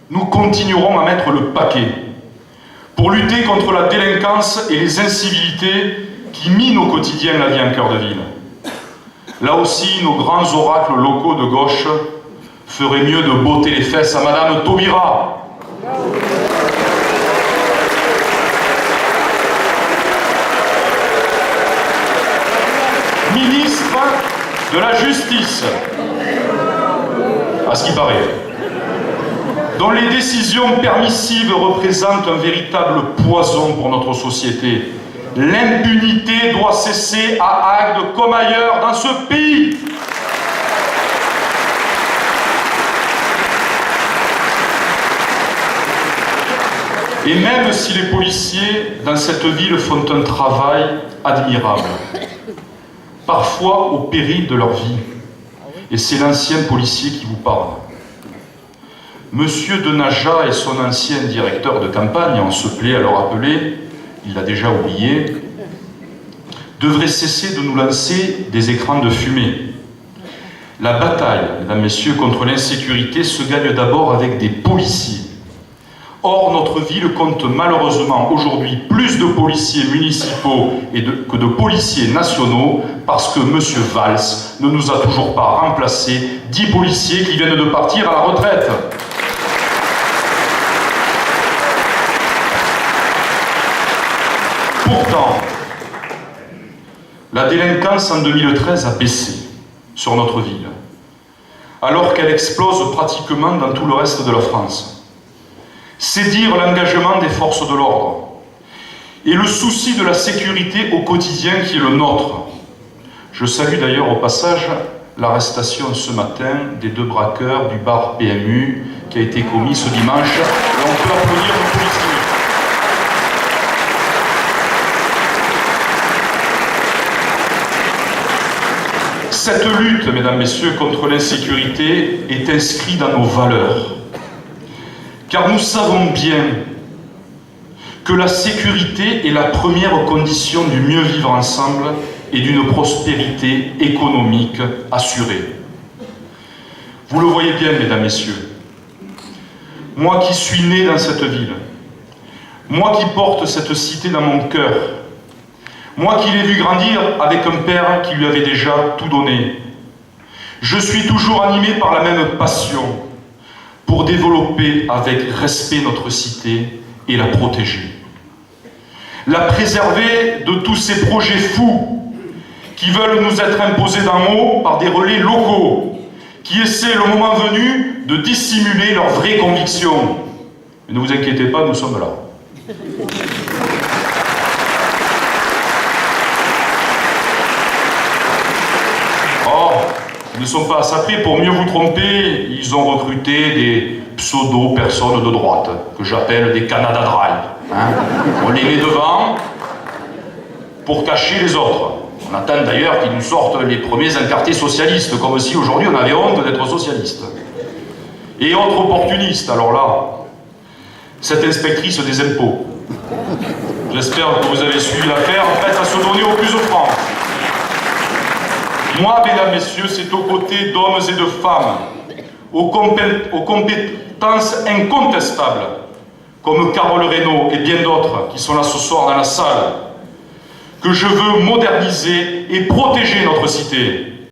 nous continuerons à mettre le paquet pour lutter contre la délinquance et les incivilités qui minent au quotidien la vie en cœur de ville. Là aussi, nos grands oracles locaux de gauche feraient mieux de botter les fesses à Madame Taubira. Ministre de la Justice, à ce qui paraît, dont les décisions permissives représentent un véritable poison pour notre société. L'impunité doit cesser à Agde comme ailleurs dans ce pays. Et même si les policiers dans cette ville font un travail admirable, parfois au péril de leur vie, et c'est l'ancien policier qui vous parle, Monsieur Denaja et son ancien directeur de campagne, on se plaît à le rappeler, il l'a déjà oublié, devraient cesser de nous lancer des écrans de fumée. La bataille, mesdames, messieurs, contre l'insécurité se gagne d'abord avec des policiers. Or, notre ville compte malheureusement aujourd'hui plus de policiers municipaux que de policiers nationaux parce que M. Valls ne nous a toujours pas remplacé 10 policiers qui viennent de partir à la retraite. Pourtant, la délinquance en 2013 a baissé sur notre ville, alors qu'elle explose pratiquement dans tout le reste de la France. C'est dire l'engagement des forces de l'ordre et le souci de la sécurité au quotidien qui est le nôtre. Je salue d'ailleurs au passage l'arrestation ce matin des 2 braqueurs du bar PMU qui a été commis ce dimanche, et on peut applaudir nos policiers. Cette lutte, mesdames, messieurs, contre l'insécurité est inscrite dans nos valeurs. Car nous savons bien que la sécurité est la première condition du mieux vivre ensemble et d'une prospérité économique assurée. Vous le voyez bien, mesdames, messieurs, moi qui suis né dans cette ville, moi qui porte cette cité dans mon cœur, moi qui l'ai vu grandir avec un père qui lui avait déjà tout donné, je suis toujours animé par la même passion pour développer avec respect notre cité et la protéger. La préserver de tous ces projets fous qui veulent nous être imposés d'en haut par des relais locaux, qui essaient le moment venu de dissimuler leurs vraies convictions. Mais ne vous inquiétez pas, nous sommes là. Ils ne sont pas à ça près. Pour mieux vous tromper, ils ont recruté des pseudo-personnes de droite, que j'appelle des Canada Dry. Hein, on les met devant pour cacher les autres. On attend d'ailleurs qu'ils nous sortent les premiers encartés socialistes, comme si aujourd'hui on avait honte d'être socialiste. Et autres opportunistes, alors là, cette inspectrice des impôts. J'espère que vous avez suivi l'affaire, prête à se donner au plus offrant. Moi, mesdames, messieurs, c'est aux côtés d'hommes et de femmes, aux compétences incontestables, comme Carole Reynaud et bien d'autres qui sont là ce soir dans la salle, que je veux moderniser et protéger notre cité.